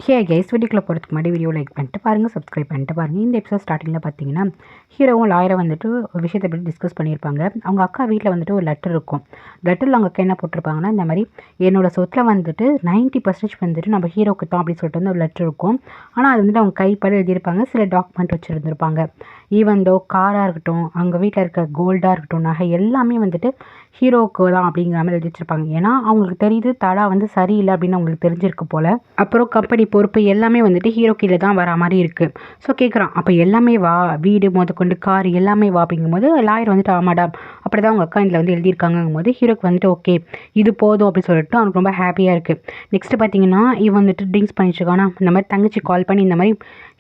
Hey guys, வீடியோக்குள்ளே போகிறதுக்கு முன்னாடி வீடியோ லைக் பண்ணிட்டு பாருங்கள், சப்ஸ்கிரைப் பண்ணிட்டு பாருங்கள். இந்த எபிசோட் ஸ்டார்டிங்கில் பார்த்தீங்கன்னா ஹீரோவும் லாயரை வந்துட்டு ஒரு விஷயத்தை பற்றி டிஸ்கஸ் பண்ணியிருப்பாங்க. அவங்க அக்கா வீட்டில் வந்துட்டு ஒரு லெட்டர் இருக்கும். லெட்டரில் அவங்க அக்கா என்ன போட்டிருப்பாங்கன்னா, இந்த மாதிரி என்னோட சொத்தில் வந்துட்டு 90% வந்துட்டு நம்ம ஹீரோக்கு தான் அப்படின்னு சொல்லிட்டு வந்து ஒரு லெட்டர் இருக்கும். ஆனால் அது வந்துட்டு அவங்க கைப்பட எழுதியிருப்பாங்க, சில டாக்குமெண்ட் வச்சுருந்துருப்பாங்க. ஈவன் தோ காராக இருக்கட்டும், அவங்க வீட்டில் இருக்க கோல்டாக இருக்கட்டும், நகை எல்லாமே வந்துட்டு ஹீரோவுக்கு தான் அப்படிங்கிற மாதிரி எழுதி வச்சுருப்பாங்க. ஏன்னா அவங்களுக்கு தெரியுது தடா வந்து சரியில்லை அப்படின்னு அவங்களுக்கு தெரிஞ்சிருக்கு போல். அப்புறம் கம்பெனி பொறுப்பு எல்லாமே வந்துட்டு ஹீரோ கீழே தான் வர மாதிரி இருக்குது. ஸோ கேட்குறான், அப்போ எல்லாமே வா, வீடு முதற்கொண்டு கார் எல்லாமே வா அப்படிங்கும்போது லாயர் வந்துட்டு ஆமாடா அப்படி தான் அவங்க அக்கா இதில் வந்து எழுதியிருக்காங்கும் போது ஹீரோக்கு வந்துட்டு ஓகே இது போதும் அப்படின்னு சொல்லிட்டு அவனுக்கு ரொம்ப ஹாப்பியாக இருக்குது. நெக்ஸ்ட்டு பார்த்தீங்கன்னா இவன் வந்துட்டு ட்ரிங்க்ஸ் பண்ணிட்டுருக்கானா, இந்த மாதிரி தங்கச்சி கால் பண்ணி இந்த மாதிரி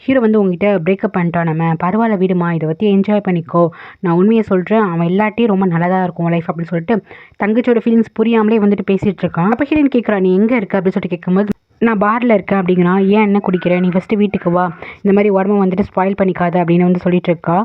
ஹீரோ வந்து உங்ககிட்ட பிரேக்கப் பண்ணிட்டான், நம்ம பரவாயில்ல விடுமா, இதை பற்றி என்ஜாய் பண்ணிக்கோ, நான் உண்மையை சொல்கிறேன், அவன் எல்லாட்டையும் ரொம்ப நல்லதாக இருக்கும் லைஃப் அப்படின்னு சொல்லிட்டு தங்கச்சியோட ஃபீலிங்ஸ் புரியாமலே வந்துட்டு பேசிகிட்டு இருக்கான். அப்போ ஹீரோயின் கேட்குறான், நீ எங்கே இருக்க அப்படின்னு சொல்லிட்டு கேட்கும்போது நான் பாரில் இருக்கேன் அப்படிங்கிறான். ஏன் என்ன குடிக்கிறேன், நீ ஃபஸ்ட்டு வீட்டுக்கு வா, இந்த மாதிரி உடம்பு வந்துட்டு ஸ்பாயில் பண்ணிக்காது அப்படின்னு வந்து சொல்லிட்டு இருக்கா.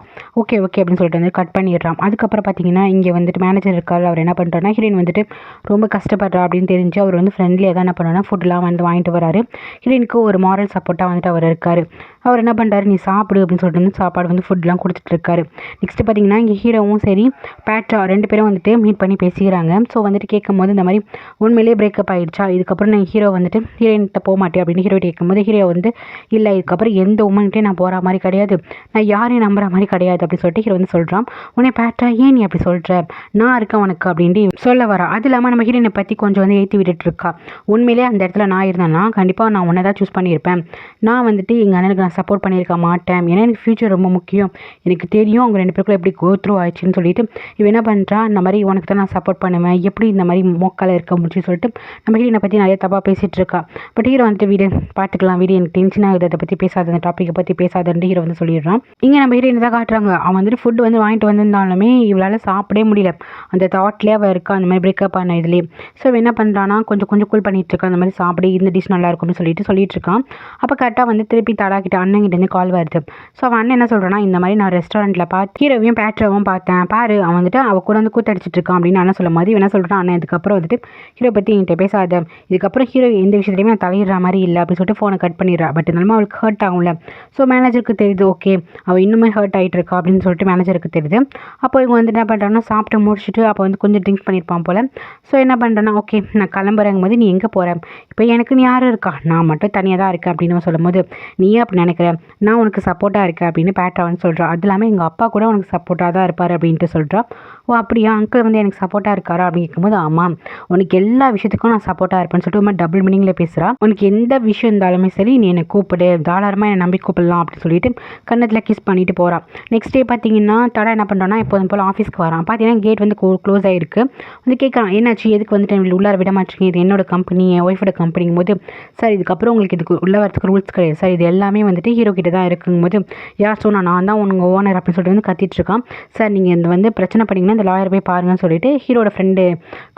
ஓகே ஓகே அப்படின்னு சொல்லிட்டு வந்து கட் பண்ணிடுறான். அதுக்கப்புறம் பார்த்தீங்கன்னா இங்கே வந்துட்டு மேனேஜர் இருக்கார், அவர் என்ன பண்ணுறாருனா ஹீரோயின் வந்துட்டு ரொம்ப கஷ்டப்படுறா அப்படின்னு தெரிஞ்சு அவர் வந்து ஃப்ரெண்ட்லியாக தான் என்ன பண்ணுறாருனா ஃபுட்லாம் வந்து வாங்கிட்டு வராரு. ஹீரோயினுக்கு ஒரு மாரல் சப்போர்ட்டாக வந்துட்டு அவர் இருக்கார். அவர் என்ன பண்ணுறாரு, நீ சாப்பிடு அப்படின்னு சொல்லிட்டு வந்து சாப்பாடு வந்து ஃபுட்லாம் கொடுத்துட்ருக்காரு. நெக்ஸ்ட்டு பார்த்தீங்கன்னா இங்கே ஹீரோவும் சரி பேட்ரா 2 பேரும் வந்துட்டு மீட் பண்ணி பேசிக்கிறாங்க. ஸோ வந்துட்டு கேட்கும்போது இந்த மாதிரி உண்மையிலேயே பிரேக்கப் ஆகிடுச்சா, இதுக்கப்புறம் நான் ஹீரோ வந்துட்டு ஹீரோயின்கிட்ட போக மாட்டேன் அப்படின்னு ஹீரோ கேட்கும்போது ஹீரோ வந்து இல்லை, இதுக்கப்புறம் எந்த உமன்கிட்டே நான் போகிற மாதிரி கிடையாது, நான் யாரையும் நம்புற மாதிரி கிடையாது அப்படின்னு சொல்லிட்டு ஹீரோ வந்து சொல்கிறான். உடனே பேட்ரா ஏன் நீ அப்படி சொல்கிற, நான் இருக்கேன் உனக்கு அப்படின்ட்டு சொல்ல வரா. அது இல்லாமல் நம்ம ஹீரோயினை பற்றி கொஞ்சம் வந்து ஏற்றி விட்டுட்டு இருக்கா. உண்மையிலேயே அந்த இடத்துல நான் இருந்தேன்னா கண்டிப்பாக நான் உன்னை தான் சூஸ் பண்ணியிருப்பேன், நான் வந்துட்டு எங்கள் அண்ணனுக்கு நான் சப்போர்ட் பண்ணியிருக்க மாட்டேன், ஏன்னா எனக்கு ஃப்யூச்சர் ரொம்ப முக்கியம், எனக்கு தெரியும் அவங்க 2 பேருக்குள்ள எப்படி கோ த்ரூ ஆயிடுச்சுன்னு சொல்லிட்டு இவன் என்ன பண்ணுறா, இந்த மாதிரி உனக்கு தான் நான் சப்போர்ட் பண்ணுவேன், எப்படி இந்த மாதிரி மோக்கால இருக்க முடிச்சுன்னு சொல்லிட்டு நம்ம ஹீரோனை பற்றி நிறைய தப்பாக பேசிகிட்டு இருக்கா. பட் ஹீரோ வந்துட்டு வீடு பார்த்துக்கலாம், வீடு எனக்கு டென்ஷன் ஆகுது, அதை பற்றி பேசாத, அந்த டாப்பிக்கை பற்றி பேசாதன்னு ஹீரோ வந்து சொல்லிடுறான். இங்கே நம்ம ஹீரோயின் தான் காட்டுறாங்க, அவன் வந்துட்டு ஃபுட்டு வந்து வாங்கிட்டு வந்திருந்தாலுமே இவளால் சாப்பிடவே முடியல, அந்த தாட்லேயே அவள் இருக்கா அந்த மாதிரி பிரேக்கப் ஆன இதுலேயே. ஸோ என்ன பண்ணுறான்னா கொஞ்சம் கொஞ்சம் கூல் பண்ணிட்டு இருக்கான், அந்த மாதிரி சாப்பிடு, இந்த டிஷ் நல்லா இருக்கும்னு சொல்லிட்டு இருக்கான். அப்போ கரெக்டாக வந்து திருப்பி தடாக்கிட்ட அண்ணங்கிட்டேருந்து கால் வருது. ஸோ அவன் அண்ணன் என்ன சொல்கிறான்னா, இந்த மாதிரி நான் ரெஸ்டாரண்ட்டில் பார்த்து ஹீரோவையும் பேட்ராவும் பார்த்தேன் பாரு, அவன் வந்துட்டு அவள் கூட வந்து கூத்தடிச்சிட்டு இருக்கான் அப்படின்னு அண்ணன் சொல்லும் போது என்ன சொல்கிறான், அண்ணன் இதுக்கப்புறம் வந்துட்டு ஹீரோ பற்றி என்கிட்ட பேசாத, இதுக்கப்புறம் ஹீரோ எந்த விஷயத்துலையுமே நான் தலையிடுற மாதிரி இல்லை அப்படின்னு சொல்லிட்டு ஃபோனை கட் பண்ணிடுறா. பட் இருந்தாலும் அவளுக்கு ஹர்ட் ஆகும்ல. ஸோ மேனேஜருக்கு தெரியுது, ஓகே அவள் இன்னுமே ஹர்ட் ஆகிட்டு இருக்கா அப்படின்னு சொல்லிட்டு மேனேஜருக்கு தெரியுது. அப்போ இவங்க வந்து என்ன பண்ணுறாங்கன்னா சாப்பிட்டு முடிச்சுட்டு அப்போ வந்து கொஞ்சம் ட்ரிங்க்ஸ் பண்ணியிருப்பான் போல். ஸோ என்ன பண்ணுறேன்னா ஓகே நான் கிளம்புறங்கும் போது நீ எங்கே போகிறேன், இப்போ எனக்கு நீ யாரும் இருக்கா, நான் மட்டும் தனியாக தான் இருக்கேன் அப்படின்னு சொல்லும் போது நீயே அப்படி நினைக்கிறேன், நான் உனக்கு சப்போர்ட்டாக இருக்கேன் அப்படின்னு பேட்ரா வந்து சொல்கிறா. அது இல்லாமல் எங்கள் அப்பா கூட உனக்கு சப்போர்ட்டாக தான் இருப்பார் அப்படின்ட்டு சொல்கிறா. ஓ அப்படியா, அங்கிள் வந்து எனக்கு சப்போர்ட்டாக இருக்காரா அப்படின்னு கேட்கும்போது ஆமாம், உனக்கு எல்லா விஷயத்துக்கும் நான் சப்போர்ட்டாக இருப்பேன்னு சொல்லிட்டு ஒரு மாதிரி டபுள் மீனிங்கில் பேசுகிறா. உனக்கு எந்த விஷயம் இருந்தாலுமே சரி நீ என்னை கூப்பிடு, தாராளமாக என்னை நம்பி கூப்பிடலாம் அப்படின்னு சொல்லிட்டு கன்னத்தில் கிஸ் பண்ணிட்டு போகிறான். நெக்ஸ்ட் டே பார்த்தீங்கன்னா தடா என்ன பண்ணுறான்னா எப்போதும் போல் ஆஃபீஸ்க்கு வரான். பார்த்தீங்கன்னா கேட் வந்து க்ளோஸ் ஆகிருக்கு. வந்து கேட்குறான், என்னாச்சு, எதுக்கு வந்துட்டு உள்ளார விட மாட்டேங்க, இது என்னோட கம்பெனி, என் ஒய்ஃபோட கம்பெனிங்கும் போது சார் இதுக்கப்புறம் உங்களுக்கு இதுக்கு உள்ள வரதுக்கு ரூல்ஸ் கிடையாது சார், இது எல்லாமே வந்துட்டு ஹீரோ கிட்ட தான் இருக்குங்கும்போது யார் சொன்னா, நான் தான் உங்கள் ஓனர் அப்படின்னு சொல்லிட்டு வந்து கத்திட்டு இருக்கான். சார் நீங்கள் இந்த வந்து பிரச்சனை பண்ணிங்கன்னா இந்த லாயர் போய் பாருங்கன்னு சொல்லிட்டு ஹீரோட ஃப்ரெண்டு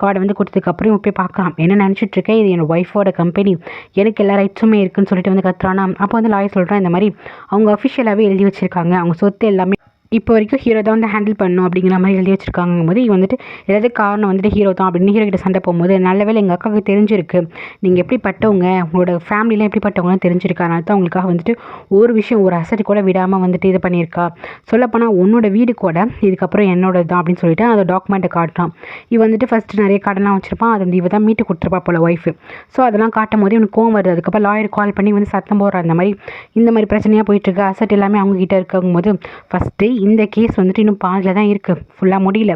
கார்டை வந்து கொடுத்ததுக்கப்புறம் போய் பார்க்கலாம், என்ன நினச்சிட்டு இருக்கேன், இது என்னோட ஒய்ஃபோட கம்பெனி, எனக்கு எல்லா ரைட்ஸுமே இருக்குன்னு சொல்லிட்டு வந்து கத்துறானா. அப்போ வந்து லாயர் சொல்கிறான், இந்த மாதிரி அவங்க அஃபிஷியலாகவே எழுதி வச்சுருக்காங்க, அவங்க சொத்து எல்லாமே இப்போ வரைக்கும் ஹீரோ தான் வந்து ஹேண்டில் பண்ணும் அப்படிங்கிற மாதிரி எழுதி வச்சிருக்காங்கும் போது இவன் வந்துட்டு ஏதாவது காரணம் வந்துட்டு ஹீரோ தான் அப்படின்னு ஹீரோ கிட்ட சண்டை போகும்போது நல்ல வேளை எங்கள் அக்காவுக்கு தெரிஞ்சிருக்கு, நீங்கள் எப்படிப்பட்டவங்க, உங்களோட ஃபேமிலியில் எப்படிப்பட்டவங்கன்னு தெரிஞ்சிருக்கா, அதனால தான் உங்களுக்காக வந்துட்டு ஒரு விஷயம் ஒரு அசட் கூட விடாமல் வந்துட்டு இது பண்ணியிருக்கா, சொல்லப்போனால் உன்னோட வீடு கூட இதுக்கப்புறம் என்னோட தான் அப்படின்னு சொல்லிட்டு அந்த டாக்குமெண்ட்டை காட்டுறான். இவன் வந்துட்டு ஃபஸ்ட்டு நிறைய கடன்லாம் வச்சிருப்பான், அது வந்து இவ தான் மீட்டு கொடுத்துருப்பா போல ஒய்ஃபு. ஸோ அதெல்லாம் காட்டும் போது இவனுக்கு கோவம் வருது. அதுக்கப்புறம் லாயர் கால் பண்ணி வந்து சத்தம் போடுறான், இந்த மாதிரி பிரச்சனையாக போயிட்டுருக்கு, அசட் எல்லாமே அவங்ககிட்ட இருக்கும்போது ஃபஸ்ட்டு இந்த கேஸ் வந்துட்டு இன்னும் பாதியில் தான் இருக்குது, ஃபுல்லாக முடியல,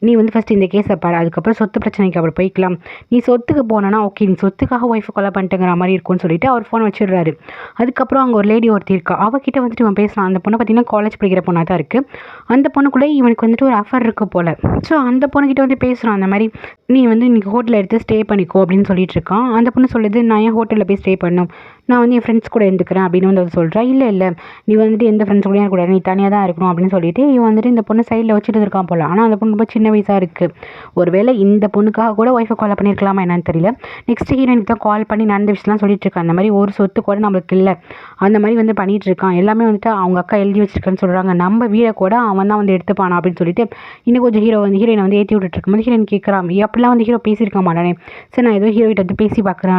நீ வந்து ஃபஸ்ட்டு இந்த கேஸை பாரு, அதுக்கப்புறம் சொத்து பிரச்சனைக்கு அப்புறம் போய்க்கலாம், நீ சொத்துக்கு போனோன்னா ஓகே நீ சொத்துக்காக ஒய்ஃபை கொலை பண்ணிட்டுங்கிற மாதிரி இருக்கும்னு சொல்லிட்டு அவர் ஃபோன் வச்சிடுறாரு. அதுக்கப்புறம் அங்கே ஒரு லேடி ஒருத்தி இருக்கா, அவகிட்ட வந்துட்டு இவன் பேசலாம். அந்த பொண்ணை பார்த்தீங்கன்னா காலேஜ் படிக்கிற பொண்ணாக தான் இருக்குது. அந்த பொண்ணுக்குள்ளே இவனுக்கு வந்துட்டு ஒரு அஃபர் இருக்குது போல். ஸோ அந்த பொண்ணுக்கிட்ட வந்து பேசுகிறான், அந்த மாதிரி நீ வந்து இன்றைக்கி ஹோட்டலில் எடுத்து ஸ்டே பண்ணிக்கோ அப்படின்னு சொல்லிட்டு இருக்கான். அந்த பொண்ணு சொல்லுது, நான் ஏன் ஹோட்டலில் போய் ஸ்டே பண்ணணும், நான் வந்து என் ஃப்ரெண்ட்ஸ் கூட இருந்துக்கிறேன் அப்படின்னு வந்து சொல்கிறா. இல்லை நீ வந்துட்டு எந்த ஃப்ரெண்ட்ஸ் கூட கூட நீ தனியாக தான் இருக்கணும் அப்படின்னு அப்படின்னு சொல்லிட்டு இவன் வந்துட்டு இந்த பொண்ணு சைடில் வச்சுட்டு இருக்கான் போல. ஆனால் அந்த பொண்ணு ரொம்ப சின்ன வயசாக இருக்குது. ஒருவேளை இந்த பொண்ணுக்காக கூட ஒய்ஃபை கொலை பண்ணியிருக்கலாமா என்னன்னு தெரியல. நெக்ஸ்ட் ஹீரோயினுக்கு தான் கால் பண்ணி நடந்த விஷயம்லாம் சொல்லிட்டு இருக்கான். அந்த மாதிரி ஒரு சொத்து கூட நம்மளுக்கு இல்லை, அந்த மாதிரி வந்து பண்ணிட்டு இருக்கான். எல்லாமே வந்துட்டு அவங்க அக்கா எழுதி வச்சிருக்கேன்னு சொல்கிறாங்க. நம்ம வீடை கூட அவன் தான் வந்து எடுத்துப்பானா அப்படின்னு சொல்லிட்டு இன்னும் கொஞ்சம் ஹீரோயினை வந்து ஏற்றி விட்டுட்டு இருக்கும்போது ஹீரோயின் கேட்குறான், அப்படிலாம் வந்து ஹீரோ பேசியிருக்க மாட்டானே. சரி நான் ஏதோ ஹீரோகிட்ட வந்து பேசி பார்க்குறேன்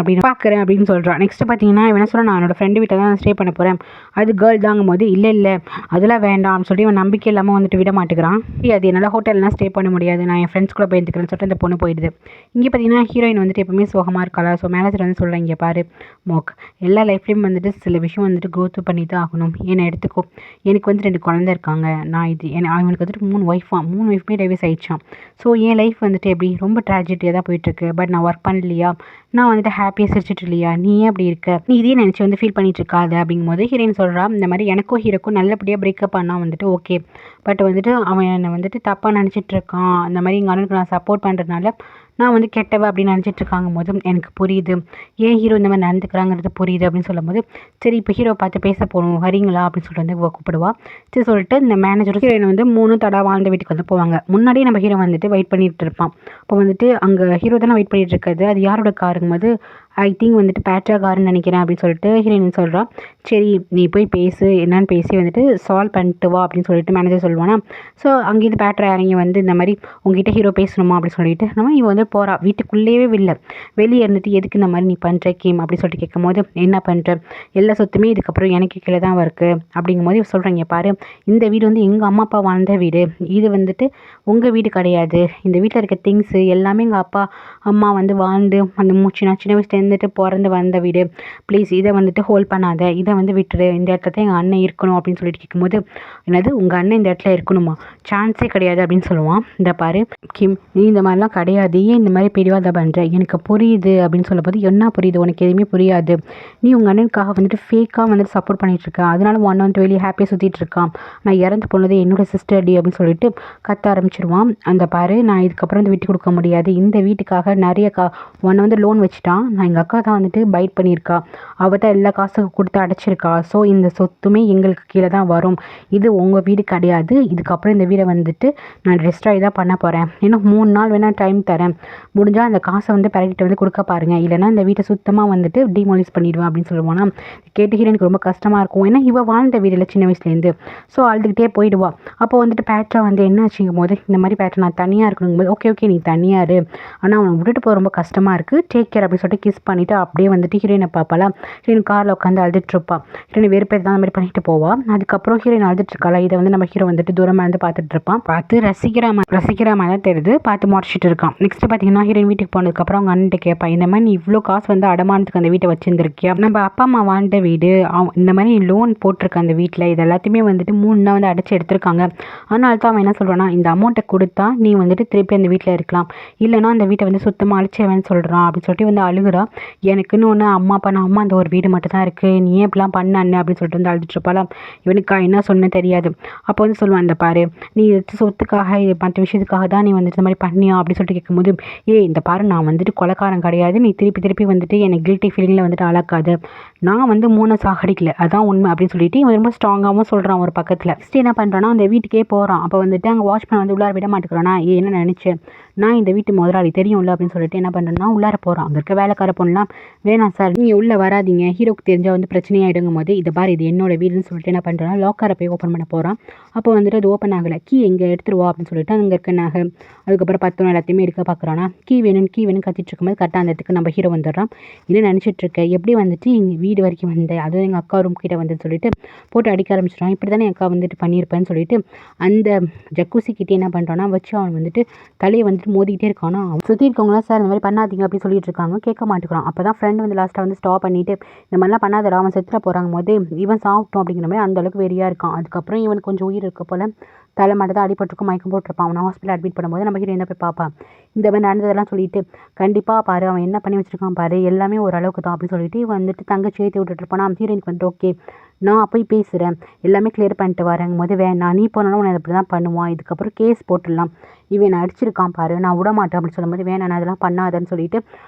அப்படின்னு சொல்கிறான். நெக்ஸ்ட் பார்த்தீங்கன்னா இவன் என்ன சொல்கிறான், நான் என்னோட ஃப்ரெண்டு வீட்டை தான் ஸ்டே பண்ண போகிறேன், அது கேர்ள் தாங்கும் போது இல்லை அதெல்லாம் வேண்டாம்னு சொல்லி இவன் நம்பிக்கை இல்லாமல் வந்துட்டு விட மாட்டேங்கிறான். அது என்னால் ஹோட்டல்லாம் ஸ்டே பண்ண முடியாது, நான் என் ஃப்ரெண்ட்ஸ் கூட போயிருந்துக்கிறேன்னு சொல்லிட்டு அந்த பொண்ணு போயிடுது. இங்கே பார்த்தீங்கன்னா ஹீரோயின் வந்துட்டு எப்பவுமே சோகமாக இருக்காளா. ஸோ மேனேஜர் வந்து சொல்கிறேன், இங்கே பாரு மோக், எல்லா லைஃப்லேயும் வந்துட்டு சில விஷயம் வந்துட்டு க்ரோத் பண்ணி தான் ஆகணும். என்னை எடுத்துக்கோ, எனக்கு வந்து 2 குழந்தை இருக்காங்க, நான் இது அவனுக்கு வந்துட்டு 3 ஒய்ஃபுமே டைவர்ஸ் ஆயிடுச்சான். ஸோ என் லைஃப் வந்துட்டு எப்படி ரொம்ப ட்ராஜடியாக தான் போயிட்டுருக்கு. பட் நான் ஒர்க் பண்ணலையா, நான் வந்துட்டு ஹாப்பியாக சிரிச்சிட்டு இல்லையா, நீ ஏன் அப்படி இருக்க, நீ இதே நினச்சி வந்து ஃபீல் பண்ணிட்டு இருக்காது அப்படிங்கும்போது ஹீரோயின் சொல்கிறா, இந்த மாதிரி எனக்கும் ஹீரோக்கும் நல்லபடியாக பிரேக்கப் ஆனால் வந்துட்டு ஓகே, பட் வந்துட்டு அவன் என்னை வந்துட்டு தப்பாக நினச்சிட்டு இருக்கான். அந்த மாதிரி எங்கள் அண்ணனுக்கு நான் சப்போர்ட் பண்ணுறதுனால நான் வந்து கெட்டவ அப்படின்னு நினச்சிட்டு இருக்காங்க போது எனக்கு புரியுது, ஏன் ஹீரோ இந்த மாதிரி நடந்துக்கிறாங்கிறது புரியுது அப்படின்னு சொல்லும் போது, சரி இப்போ ஹீரோ பார்த்து பேச போகணும் வரீங்களா அப்படின்னு சொல்லிட்டு வந்து கூப்பிடுவா. சரி சொல்லிட்டு இந்த மேனேஜர் ஹீரோயின் வந்து 3 தடவை வாழ்ந்த வீட்டுக்கு வந்து போவாங்க. முன்னாடியே நம்ம ஹீரோ வந்துட்டு வெயிட் பண்ணிட்டு இருப்பான். அப்போ வந்துட்டு அங்கே ஹீரோ தானே வெயிட் பண்ணிட்டு இருக்காது, அது யாரோட காருங்கும்போது ஐ திங்க் வந்துட்டு பேட்ரா காருன்னு நினைக்கிறேன் அப்படின்னு சொல்லிட்டு ஹீரோயின் சொல்கிறா. சரி நீ போய் பேசு, என்னன்னு பேசி வந்துட்டு சால்வ் பண்ணிட்டு வா அப்படின்னு சொல்லிட்டு மேனேஜர் சொல்லுவானா. ஸோ அங்கேருந்து பேட்ரா இறங்கி வந்து இந்த மாதிரி உங்ககிட்ட ஹீரோ பேசணுமா அப்படின்னு சொல்லிட்டு நம்ம இவன் வந்து போகிறா. வீட்டுக்குள்ளேயே வெளியே இருந்துட்டு எதுக்கு இந்த மாதிரி நீ பண்ணுற கேம் அப்படின்னு சொல்லிட்டு கேட்கும் போது, என்ன பண்ணுற, எல்லா சொத்துமே இதுக்கப்புறம் எனக்கு கீழே தான் இருக்குது அப்படிங்கும் போது சொல்கிறாங்க, பாரு இந்த வீடு வந்து எங்கள் அம்மா அப்பா வாழ்ந்த வீடு, இது வந்துட்டு உங்கள் வீடு கிடையாது. இந்த வீட்டில் இருக்க திங்ஸு எல்லாமே எங்கள் அப்பா அம்மா வந்து வாழ்ந்து அந்த நான் சின்ன வயசுல இருந்துட்டு பிறந்து வந்த வீடு, ப்ளீஸ் இதை வந்துட்டு ஹோல்ட் பண்ணாத, இதை வந்து விட்டுரு, இந்த இடத்துல தான் எங்கள் அண்ணன் இருக்கணும் அப்படின்னு சொல்லிட்டு கேட்கும்போது, என்னது உங்கள் அண்ணன் இந்த இடத்துல இருக்கணுமா, சான்ஸே கிடையாது அப்படின்னு சொல்லுவான். இந்த பாரு கிம், நீ இந்த மாதிரிலாம் கிடையாது, ஏன் இந்த மாதிரி பிடிவாத பண்ணுற, எனக்கு புரியுது அப்படின்னு சொல்லும்போது, என்ன புரியுது, உனக்கு எதுவுமே புரியாது, நீ உங்கள் அண்ணனுக்காக வந்துட்டு ஃபேக்காக வந்துட்டு சப்போர்ட் பண்ணிட்டு இருக்க, அதனால ஒன் வந்து வெளியே ஹாப்பியாக சுற்றிட்டு இருக்கான், நான் இறந்து போனது என்னோட சிஸ்டர் டி அப்படின்னு சொல்லிட்டு கத்த ஆரம்பிச்சிருவான். அந்த பாரு நான் இதுக்கப்புறம் வந்து விட்டு கொடுக்க முடியாது, இந்த வீட்டுக்காக நிறைய ஒன்றை வந்து லோன் வச்சுட்டான், நான் எங்கள் அக்கா தான் வந்துட்டு பைட் பண்ணியிருக்கா, அவள் தான் எல்லா காசும் கொடுத்து அடைச்சிருக்கா, ஸோ இந்த சொத்துமே எங்களுக்கு கீழே தான் வரும், இது உங்கள் வீடு கிடையாது, இதுக்கப்புறம் இந்த வீடை வந்துட்டு நான் ரெஸ்ட்ராய் தான் பண்ண போகிறேன், இன்னும் 3 நாள் வேணால் டைம் தரேன், முடிஞ்சால் அந்த காசை வந்து பரகிட்ட வந்து கொடுக்க பாருங்கள், இல்லைனா இந்த வீட்டை சுத்தமாக வந்துட்டு டிமாலிஷ் பண்ணிடுவேன் அப்படின்னு சொல்லுவானா. கேட்டு ஹீரோனுக்கு ரொம்ப கஷ்டமாக இருக்கும், ஏன்னா இவள் வாழ்ந்த வீடில் சின்ன வயசுலேருந்து. ஸோ அழுதுகிட்டே போயிடுவா. அப்போ வந்துட்டு பேட்ரா வந்து என்ன ஆச்சுங்கும் போது, இந்த மாதிரி பேட்ரா நான் தனியாக இருக்கணுங்கும் போது, ஓகே நீ தனியாக இரு, ஆனால் அவனை விட்டுட்டு போக ரொம்ப கஷ்டமாக இருக்குது, டேக் கேர் அப்படின்னு சொல்லிட்டு கிஸ் பண்ணிவிட்டு அப்படியே வந்துட்டு ஹீரோயினை பார்ப்பாளா. ஹீரோயின் காரில் உட்காந்து அழுதுட்டுருப்பா. ஹீரோயின் வேறு தான் அந்த மாதிரி பண்ணிட்டு போவா. அதுக்கப்புறம் ஹீரோயின் அழுதுட்டுருக்காளா, இதை வந்து நம்ம ஹீரோ வந்துட்டு தூரமாக இருந்து பார்த்துட்டு இருப்பான். பார்த்து ரசிக்கிற மாதிரி தான் தெரியுது, பார்த்து முடிச்சுட்டு இருக்கான். நெக்ஸ்ட் பார்த்தீங்கன்னா ஹீரோயின் வீட்டுக்கு போனதுக்கப்புறம் அவங்க அண்ணன்ட்டு கேட்பா, இந்த மாதிரி நீ இவ்வளோ காசு வந்து அடமானத்துக்கு அந்த வீட்டை வச்சுருந்துருக்கியா, நம்ம அப்பா அம்மா வாழ்ந்த வீடு, இந்த மாதிரி லோன் போட்டிருக்க அந்த வீட்டில் இது எல்லாத்தையுமே வந்துட்டு 3 நாள் வந்து அடைச்சி எடுத்திருக்காங்க, அதனால தான் அவன் என்ன சொல்கிறான்னா, இந்த அமௌண்ட்டை கொடுத்தா நீ வந்துட்டு திருப்பி அந்த வீட்டில் இருக்கலாம், இல்லைனா அந்த வீட்டை வந்து சுத்தமாக அழிச்சவன்னு சொல்கிறான் அப்படின்னு சொல்லிட்டு வந்து அழுகுறா. எனக்குன்னு ஒன்று அம்மா அந்த ஒரு வீடு மட்டும் தான் இருக்குது, நீ ஏன் இப்படிலாம் பண்ண அண்ணன் அப்படின்னு சொல்லிட்டு வந்து அழுதுட்டுருப்பாளா. இவனுக்கா என்ன சொன்ன தெரியாது. அப்போ வந்து சொல்லுவான், இந்த பாரு நீ சொத்துக்காக மற்ற விஷயத்துக்காக தான் நீ வந்துட்டு இந்த மாதிரி பண்ணியா அப்படின்னு சொல்லிட்டு கேட்கும்போது, இந்த பாரு நான் வந்துட்டு கொலைக்காரன் கிடையாது, நீ திருப்பி வந்துட்டு என்னை கில்ட்டி ஃபீலிங்கில் வந்துட்டு அழக்காது, நான் வந்து 3 சாகடிக்கல, அதான் உண்மை அப்படின்னு சொல்லிட்டு இவன் ரொம்ப ஸ்ட்ராங்காகவும் சொல்கிறான் ஒரு பக்கத்தில். நெக்ஸ்ட் என்ன பண்ணுறான்னா அந்த வீட்டுக்கே போகிறான். அப்போ வந்துட்டு அங்கே வாட்ச்மேன் வந்து உள்ளார விட மாட்டேங்கிறானா, என்ன நினச்சேன், நான் இந்த வீட்டு முதலாளி தெரியும்ல அப்படின்னு சொல்லிட்டு என்ன பண்ணுறேன்னா உள்ளார போகிறான். அங்கே இருக்க வேலைக்கார பொண்ணுலாம், வேணாம் சார் நீங்கள் உள்ளே வராதிங்க, ஹீரோக்கு தெரிஞ்சால் வந்து பிரச்சனையாகிடுங்கும் போது, இதை பாரு இது என்னோட வீடுன்னு சொல்லிட்டு என்ன பண்ணுறான்னா லாக்கரை போய் ஓப்பன் பண்ண போகிறான். அப்போ வந்துட்டு அது ஓப்பன் ஆகலை, கீ எங்கே எடுத்துருவா அப்படின்னு சொல்லிட்டு அங்கே இருக்க நகை அதுக்கப்புறம் 10 எல்லாத்தையுமே எடுக்க பார்க்குறானா. கீ வேணும் கத்திட்டு இருக்கும்போது கரெக்டாக அந்த இடத்துக்கு நம்ம ஹீரோ வந்துடுறான். என்ன நினச்சிட்டு இருக்க, எப்படி வந்துட்டு எங்கள் வீடு வரைக்கும் வந்தேன், அதுவும் எங்கள் அக்கா ரூம் கிட்ட வந்து சொல்லிட்டு போட்டு அடிக்க ஆரம்பிச்சிட்டான். இப்படி தானே என் அக்கா வந்துட்டு பண்ணியிருப்பேன்னு சொல்லிட்டு அந்த ஜக்கூசி கிட்டே என்ன பண்ணுறான்னா வச்சு அவன் வந்துட்டு தலையை வந்துட்டு மோதிக்கிட்டே இருக்கானா. சுற்றி இருக்கவங்களாம் சார் இந்த மாதிரி பண்ணாதீங்க அப்படின்னு சொல்லிட்டு இருக்காங்க, கேட்க மாட்டேங்கிறான். அப்போ தான் ஃப்ரெண்ட் வந்து லாஸ்ட்டாக வந்து ஸ்டாப் பண்ணிட்டு, இந்த மாதிரிலாம் பண்ணாதடா அவன் செத்துற போகிறாங்க போது இவன் சாப்பிட்டோம் அப்படிங்கிற மாதிரி அந்த அளவுக்கு வெறியாக இருக்கான். அதுக்கப்புறம் இவனுக்கு கொஞ்சம் உயிர் இருக்க போல் தலை மட்டும் தான் அடிபட்டுருக்கும், மயக்கம் போட்டிருப்பான். அவனை ஹாஸ்பிட்டல் அட்மிட் பண்ணும்போது நம்ம ஹீரோயின் போய் பார்ப்பான். இந்த மாதிரி நடந்ததெல்லாம் சொல்லிட்டு, கண்டிப்பாக பாரு அவன் என்ன பண்ணி வச்சிருக்கான் பாரு, எல்லாமே ஓரளவுக்கு தான் அப்படின்னு சொல்லிட்டு வந்துட்டு தங்கச்சி ஏற்றி விட்டுட்டு இருப்பானா. ஹீரோயினுக்கு வந்துட்டு ஓகே நான் போய் பேசுகிறேன், எல்லாமே கிளியர் பண்ணிட்டு வரேங்கும் போது வேணாம், நீ போனாலும் உன்னை இப்படி தான் பண்ணுவான், இதுக்கப்புறம் கேஸ் போட்டுடலாம், இவன் என்னை அடிச்சிருக்கான் பாரு, நான் விட மாட்டேன் அப்படின்னு சொல்லும்போது வேணாம் நான் அதெல்லாம் பண்ணாதன்னு சொல்லிட்டு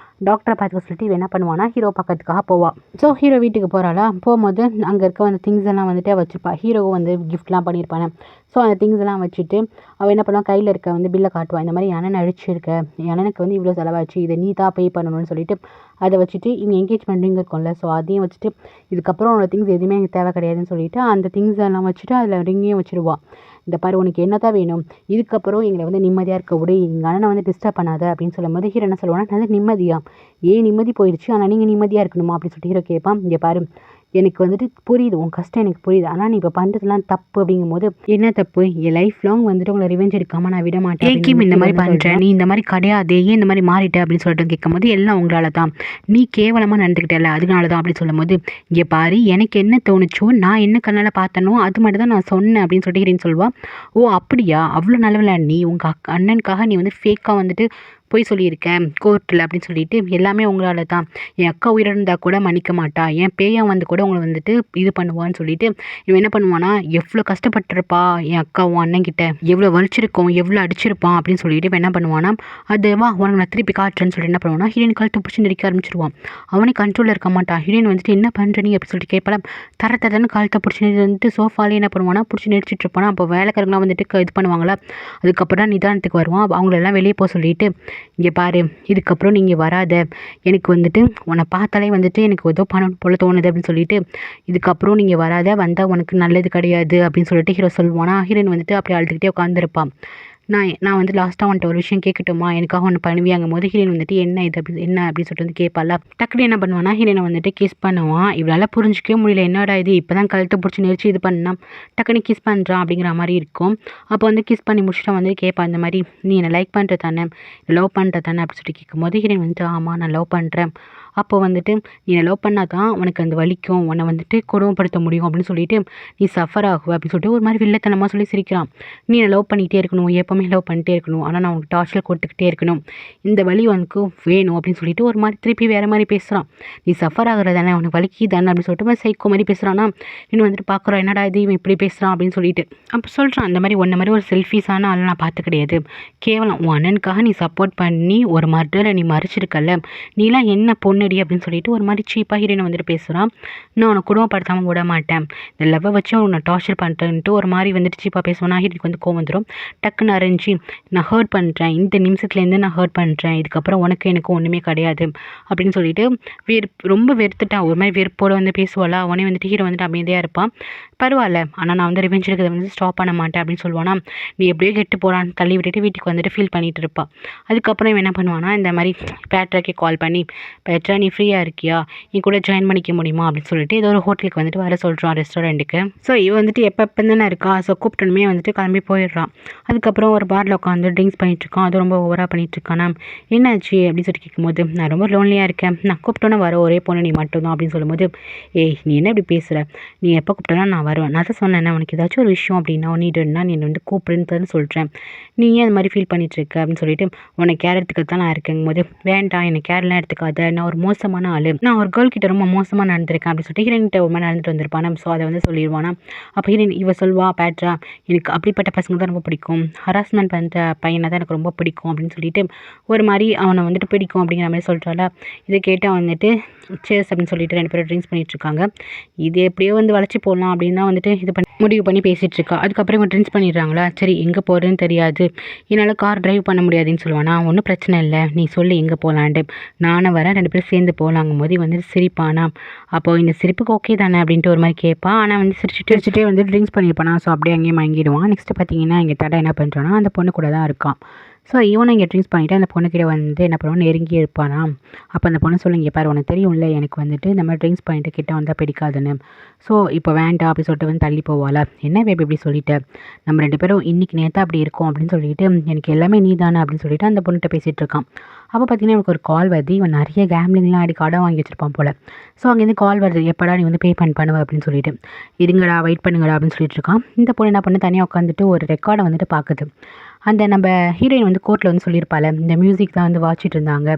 டாக்டரை பார்த்துக்க சொல்லிட்டு இவன் என்ன பண்ணுவானா ஹீரோ பக்கத்துக்காக போவாள். ஸோ ஹீரோ வீட்டுக்கு போகிறாளா, போகும்போது அங்கே இருக்க அந்த திங்ஸ் எல்லாம் வந்துட்டு வச்சுருப்பா. ஹீரோவும் வந்து கிஃப்ட்லாம் பண்ணியிருப்பானே. ஸோ அந்த திங்ஸ் எல்லாம் வச்சுட்டு அவள் என்ன பண்ணுவாள், கையில் இருக்க வந்து பில்லை காட்டுவாள். இந்த மாதிரி அண்ணன் அழிச்சிருக்க, அண்ணனுக்கு வந்து இவ்வளோ செலவாச்சு, இதை நீ தான் பே பண்ணணும்னு சொல்லிட்டு அதை வச்சுட்டு இங்கே என்கேஜ்மெண்ட் ரிங் இருக்கும்ல, ஸோ அதையும் வச்சுட்டு இதுக்கப்புறம் உன்னோட திங்ஸ் எதுவுமே எனக்கு தேவை கிடையாதுன்னு சொல்லிட்டு அந்த திங்ஸ் எல்லாம் வச்சுட்டு அதில் ரிங்கையும் வச்சுருவாள். இந்த பாரு உனக்கு என்ன தான் வேணும், இதுக்கப்புறம் எங்களை வந்து நிம்மதியாக இருக்க விடு, எங்கள் அண்ணனை வந்து டிஸ்டர்ப் பண்ணாத அப்படின்னு சொல்லும்போது ஹீரோ என்ன சொல்லுவானா, நல்ல நிம்மதியா, ஏன் நிம்மதி போயிடுச்சு ஆனால் நீங்கள் நிம்மதியாக இருக்கணுமா அப்படின்னு சொல்லிட்டு ஹீரோ கேட்பான். இங்கே பாரு எனக்கு வந்துட்டு புரியுது, உன் கஷ்டம் எனக்கு புரியுது, ஆனால் நீ இப்போ பண்ணுறதுலாம் தப்பு அப்படிங்கும்போது என்ன தப்பு, என் லைஃப் லாங் வந்துட்டு உங்களை ரிவெஞ்ச் எடுக்காமல் நான் விட மாட்டேன், ஏன் இந்த மாதிரி பண்ணுறேன், நீ இந்த மாதிரி கிடையாது, ஏன் இந்த மாதிரி மாறிட்ட அப்படின்னு சொல்லிட்டு கேட்கும்போது எல்லாம் உங்களால் தான், நீ கேவலமாக நடந்துக்கிட்டல அதனால தான் அப்படின்னு சொல்லும்போது இங்கே பாரு எனக்கு என்ன தோணுச்சோ நான் என்ன கண்ணால் பார்த்தனோ அது மட்டும் தான் நான் சொன்னேன் அப்படின்னு சொல்லிட்டு சொல்லுவா. ஓ அப்படியா, அவ்வளோ நல்லவில்ல நீ உங்கள் அண்ணனுக்காக நீ வந்து ஃபேக்காக வந்துட்டு போய் சொல்லியிருக்கேன் கோர்ட்டில் அப்படின்னு சொல்லிட்டு எல்லாமே உங்களால் தான், என் அக்கா உயிரிழந்தா கூட மன்னிக்க மாட்டா, என் பேயன் வந்து கூட உங்களை வந்துட்டு இது பண்ணுவான்னு சொல்லிட்டு இவன் என்ன பண்ணுவானா, எவ்வளோ கஷ்டப்பட்டிருப்பா என் அக்கா உன் அண்ணன்கிட்ட, எவ்வளோ வலிச்சிருக்கோம் எவ்வளோ அடிச்சிருப்பான் அப்படின்னு சொல்லிட்டு இவன் என்ன பண்ணுவானா, அது வா உனக்கு நான் திருப்பி காட்டுறேன்னு சொல்லிட்டு என்ன பண்ணுவானா ஹீரோயின் கழுத்தை பிடிச்சி நடிக்க ஆரம்பிச்சிருவான். அவனே கண்ட்ரோலில் இருக்க மாட்டான். ஹீரோயின் வந்துட்டு என்ன பண்ணுற நீ அப்படின்னு சொல்லிட்டு கேட்பலாம். தரத்தன்னு கழுத்தை பிடிச்சி வந்துட்டு சோஃபாலே என்ன பண்ணுவானா பிடிச்சி நடிச்சிட்டு இருப்பானா. அப்போ வேலைக்காரங்களாம் வந்துட்டு இது பண்ணுவாங்களா, அதுக்கப்புறம் தான் நிதானத்துக்கு வருவான். அவங்களெல்லாம் வெளியே போக சொல்லிட்டு இங்கே பாரு இதுக்கப்புறம் நீங்கள் வராத, எனக்கு வந்துட்டு உன்னை பார்த்தாலே வந்துட்டு எனக்கு ஏதோ பணம் போல் தோணுது அப்படின்னு சொல்லிட்டு இதுக்கப்புறம் நீங்கள் வராத, வந்தால் உனக்கு நல்லது கிடையாது அப்படின்னு சொல்லிட்டு ஹீரோ சொல்லுவானா. ஹீரோயின் வந்துட்டு அப்படியே அழுதுகிட்டே உட்காந்துருப்பான். நான் வந்து லாஸ்ட்டாக வந்துட்டு ஒரு விஷயம் கேட்கட்டுமா, எனக்காக ஒன்று பண்ணுவியாங்கும் போது ஹீரோயின் வந்துட்டு என்ன இது அப்படி என்ன அப்படின்னு சொல்லிட்டு வந்து கேட்பால. டக்குனு என்ன பண்ணுவானா ஹீரோயினை வந்துட்டு கிஸ் பண்ணுவான். இவளால் புரிஞ்சிக்கவே முடியல, என்னடா இது இப்போ தான் கழுத்தை பிடிச்சி நெரிச்சு இது பண்ணா டக்குனு கிஸ் பண்ணுறான் அப்படிங்கிற மாதிரி இருக்கும். அப்போ வந்து கிஸ் பண்ணி முடிச்சுட்டு வந்து கேட்பான், இந்த மாதிரி நீ என்னை லைக் பண்ணுற தானே, லவ் பண்ணுற தானே அப்படின்னு சொல்லிட்டு கேட்கும்போது ஹீரோயின் வந்துட்டு ஆமாம் நான் லவ் பண்ணுறேன், அப்போ வந்துட்டு நீ என்னை லவ் பண்ணால் தான் உனக்கு அந்த வலிக்கும், உன்னை வந்துட்டு கொடுமைப்படுத்த முடியும் அப்படின்னு சொல்லிட்டு நீ சஃபர் ஆகுவ அப்படின்னு சொல்லிட்டு ஒரு மாதிரி வில்லத்தனமாக சொல்லி சிரிக்கிறான். நீ என்னை லவ் பண்ணிகிட்டே இருக்கணும், எப்போவுமே லவ் பண்ணிட்டே இருக்கணும், ஆனால் நான் உனக்கு டார்ச்சர் கொடுத்துக்கிட்டே இருக்கணும், இந்த வலி உனக்கு வேணும் அப்படின்னு சொல்லிட்டு ஒரு மாதிரி திருப்பி வேறு மாதிரி பேசுகிறான். நீ சஃபர் ஆகுறது தானே, உனக்கு வலிக்கு தானே அப்படின்னு சொல்லிட்டு சைக்கோ மாதிரி பேசுகிறான்னா இன்னும் வந்துட்டு பார்க்குறோம் என்னடா இது இவன் இப்படி பேசுகிறான் அப்படின்னு சொல்லிட்டு அப்போ சொல்கிறான், அந்த மாதிரி ஒன்றை மாதிரி ஒரு செல்ஃபிஸான ஆள் நான் பார்த்து கிடையாது, கேவலம் உன் அண்ணனுக்காக நீ சப்போர்ட் பண்ணி ஒரு மர்டரை நீ மறைச்சிருக்கல, நீலாம் என்ன பொண்ணடி அப்படின்னு சொல்லிட்டு ஒரு மாதிரி சீப்பாக ஹீரோனை வந்துட்டு பேசுகிறான். நான் உன்னை குடும்பப்படுத்தாமல் விட மாட்டேன், இந்த லவ்வை வச்சு உன்னை டார்ச்சர் பண்ணுறேன்ட்டு ஒரு மாதிரி வந்துட்டு சீப்பாக பேசுவானா. ஹீரோக்கு வந்து கோவம் வந்துடும். டக்குன்னு அரைஞ்சி நான் ஹர்ட் பண்ணுறேன், இந்த நிமிஷத்துலேருந்து நான் ஹர்ட் பண்ணுறேன், இதுக்கப்புறம் உனக்கு எனக்கு ஒன்றுமே கிடையாது அப்படின்னு சொல்லிட்டு ரொம்ப வெறுத்துட்டான். ஒரு மாதிரி வெறுப்போடு வந்து பேசுவாளா. அவனே வந்துட்டு ஹீரோ வந்துட்டு அமைதியாக இருப்பான். பரவாயில்ல, ஆனால் நான் வந்து ரிவெஞ்ச் எடுக்கிறத வந்து ஸ்டாப் பண்ண மாட்டேன் அப்படின்னு சொல்லுவானா. நீ எப்படியோ கெட்டு போகிறான்னு தள்ளி விட்டுட்டு வீட்டுக்கு வந்துட்டு ஃபீல் பண்ணிகிட்டு இருப்பாள். அதுக்கப்புறம் இவன் என்ன பண்ணுவானா, இந்த மாதிரி பேட்ராக்கே கால் பண்ணி பேட்ரா நீ ஃப்ரீயாக இருக்கியா, என் கூட ஜாயின் பண்ணிக்க முடியுமா அப்படின்னு சொல்லிட்டு ஏதோ ஒரு ஹோட்டலுக்கு வந்துட்டு வர சொல்கிறான், ரெஸ்டாரண்ட்டுக்கு. ஸோ இவன் வந்துட்டு எப்போ தானே இருக்கா, ஸோ கூப்பிட்டனுமே வந்துட்டு கிளம்பி போயிடுறான். அதுக்கப்புறம் ஒரு பாரில் உட்காந்து ட்ரிங்க்ஸ் பண்ணிகிட்ருக்கான். அது ரொம்ப ஓவராக பண்ணிகிட்ருக்கானா. என்னாச்சு அப்படின்னு சொல்லிட்டு கேட்கும்போது நான் ரொம்ப லோன்லியாக இருக்கேன், நான் கூப்பிட்டோன்னே வர ஒரே பொண்ணு நீ மட்டும்தான் அப்படின்னு சொல்லும்போது ஏய் நீ என்ன இப்படி பேசுகிற, நீ எப்போ கூப்பிட்டாலும் நான் வருவேன், நான் தான் சொன்னேன் உனக்கு ஏதாச்சும் ஒரு விஷயம் அப்படின்னா நீடுன்னா நீ வந்து கூப்பிடுன்னு சொல்கிறேன், நீ ஏன் அந்த மாதிரி ஃபீல் பண்ணிகிட்ருக்க அப்படின்னு சொல்லிட்டு உனக்கு கேர் எடுத்துக்க தான் நான் இருக்கேங்கும் போது வேண்டாம் எனக்கு கேர்லாம் எடுத்துக்காத, நான் ஒரு மோசமான ஆள், நான் ஒரு கேர்ள் கிட்ட ரொம்ப மோசமாக நடந்திருக்கேன் அப்படின்னு சொல்லிட்டு ஹீரோயின்கிட்ட ஒரு மாதிரி நடந்துட்டு வந்திருப்பானா. ஸோ அதை வந்து சொல்லிடுவானா. அப்போ ஹீரோயின் இவ சொல்வா, பேட்ரா எனக்கு அப்படிப்பட்ட பசங்க தான் ரொம்ப பிடிக்கும், ஹராஸ்மெண்ட் பண்ணுற பையனை தான் எனக்கு ரொம்ப பிடிக்கும் அப்படின்னு சொல்லிட்டு ஒரு மாதிரி அவனை வந்துட்டு பிடிக்கும் அப்படிங்கிற மாதிரி சொல்கிறாளா. இதை கேட்டு அவன் வந்துட்டு சேர்ஸ் அப்படின்னு சொல்லிட்டு 2 பேரும் ட்ரிங்க்ஸ் பண்ணிகிட்ருக்காங்க. இது எப்படியோ வந்து வளைச்சி போடலாம் அப்படின்னு தான் வந்துட்டு இது பண்ணி முடிவு பண்ணி பேசிகிட்ருக்கா. அதுக்கப்புறம் இவன் ட்ரிங்க்ஸ் பண்ணிடுறாங்களா. சரி எங்கே போகிறதுன்னு தெரியாது, என்னால் கார் டிரைவ் பண்ண முடியாதுன்னு சொல்லுவானா. ஒன்றும் பிரச்சனை இல்லை, நீ சொல்லி எங்கே போகலான்ட்டு, நானும் வரேன் 2 பேரும் சேர்ந்து போகலாங்கும் போது வந்துட்டு சிரிப்பானா. அப்போது இந்த சிரிப்புக்கு ஓகே தானே அப்படின்ட்டு ஒரு மாதிரி கேட்பான். ஆனால் வந்து சிரிச்சுட்டே வந்து ட்ரிங்க்ஸ் பண்ணியிருப்பானா. ஸோ அப்படியே அங்கேயே மயங்கிடுவான். நெக்ஸ்ட்டு பார்த்தீங்கன்னா இங்கே தடை என்ன பண்ணுறான்னா அந்த பொண்ணு கூட தான் இருக்கான். ஸோ இவனை இங்கே ட்ரிங்க்ஸ் பண்ணிவிட்டு அந்த பொண்ணுக்கிட்ட வந்து என்ன பண்ணுவான், நெருங்கி இருப்பானா. அப்போ அந்த பொண்ணு சொல்லி இங்கே பாரு உனக்கு தெரியும்ல எனக்கு வந்துட்டு இந்த மாதிரி ட்ரிங்க்ஸ் பண்ணிட்டு கிட்ட வந்தால் பிடிக்காதுன்னு, ஸோ இப்போ வேண்டாம் அப்படி சொல்லிட்டு வந்து தள்ளி போவாளா. என்ன பேபி இப்படி சொல்லிட்டேன், நம்ம 2 பேரும் இன்றைக்கி நேற்று அப்படி இருக்கோம் அப்படின்னு சொல்லிட்டு எனக்கு எல்லாமே நீ தானே அப்படின்னு சொல்லிட்டு அந்த பொண்ணுகிட்ட பேசிகிட்டு இருக்கான். அப்போ பார்த்தீங்கன்னா எனக்கு ஒரு கால் வருது. இவன் நிறைய கேம்லிங்லாம் ஆடி கடன் வாங்கி வச்சிருப்பான் போல். ஸோ அங்கேருந்து கால் வருது, எப்படா நீ வந்து பேமெண்ட் பண்ணுவ அப்படின்னு சொல்லிட்டு, இருங்கடா வெயிட் பண்ணுங்கடா அப்படின்னு சொல்லிட்டு இருக்கான். இந்த பொண்ணு என்ன பண்ணு தனியாக உட்காந்துட்டு ஒரு ரெக்கார்டை வந்துட்டு பார்க்குது. அந்த நம்ம ஹீரோயின் வந்து கோர்ட்டில் வந்து சொல்லியிருப்பாள், இந்த மியூசிக் தான் வந்து வாசிச்சுட்டு இருந்தாங்க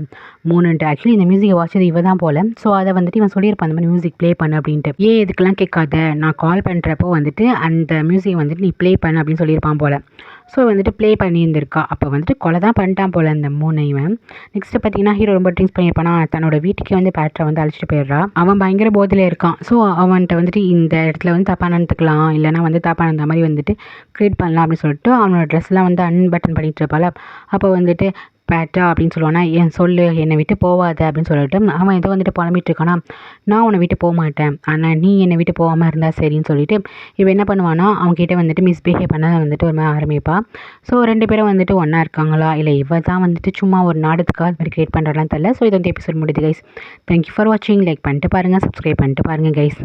3ன்ட்டு. ஆக்சுவலி இந்த மியூசிக்கை வாசிச்சது இவ தான் போல். ஸோ அதை வந்துட்டு இவன் சொல்லியிருப்பான், அந்த மாதிரி மியூசிக் ப்ளே பண்ணு அப்படின்ட்டு. இதுக்கெல்லாம் கேட்காத, நான் கால் பண்ணுறப்போ வந்துட்டு அந்த மியூசிக் வந்துட்டு நீ ப்ளே பண்ணு அப்படின்னு சொல்லியிருப்பான் போல். ஸோ வந்துட்டு ப்ளே பண்ணியிருந்திருக்கா. அப்போ வந்துட்டு கொலை தான் பண்ணிட்டான் போல் அந்த 3ஐயும். நெக்ஸ்ட்டு பார்த்தீங்கன்னா ஹீரோ ரொம்ப ட்ரிங்க்ஸ் பண்ணியிருப்பானா, தன்னோட வீட்டுக்கே வந்து பேட்ரை வந்து அழைச்சிட்டு போயிடுறா. அவன் பயங்கர போதையில் இருக்கான். ஸோ அவன்கிட்ட வந்துட்டு இந்த இடத்துல வந்து தப்பாக நடந்துக்கலாம், இல்லைனா வந்து தப்பாக நடந்த மாதிரி வந்துட்டு க்ரியேட் பண்ணலாம் அப்படின்னு சொல்லிட்டு அவனோட ட்ரெஸ்லாம் வந்து அன்பட்டன் பண்ணிகிட்டு இருப்பாள். அப்போ வந்துட்டு பேட்டா அப்படின்னு சொல்லுவானா, ஏன் சொல்லு, என்னை விட்டு போகாத அப்படின்னு சொல்லிட்டு அவன் ஏதோ வந்துட்டு புலம்பிட்டு இருக்கானா, நான் உன்னை விட்டு போக மாட்டேன், ஆனால் நீ என்னை விட்டு போகாமல் இருந்தால் சரின்னு சொல்லிட்டு இவன் என்ன பண்ணுவானா, அவங்ககிட்ட வந்துட்டு மிஸ்பிஹேவ் பண்ண வந்துட்டு ஒரு மாதிரி ஆரம்பிப்பா. ஸோ 2 பேரும் வந்துட்டு ஒன்றா இருக்காங்களா, இல்லை இவ தான் வந்துட்டு சும்மா ஒரு நாடகத்துக்காக அது மாதிரி க்ரியேட் பண்ணுறாலாம் தெரியல. ஸோ இது வந்து எபிசோட் முடியுது கைஸ். தேங்க்யூ ஃபார் வாட்சிங். லைக் பண்ணிட்டு பாருங்கள், சப்ஸ்கிரைப் பண்ணிட்டு பாருங்கள் கைஸ்.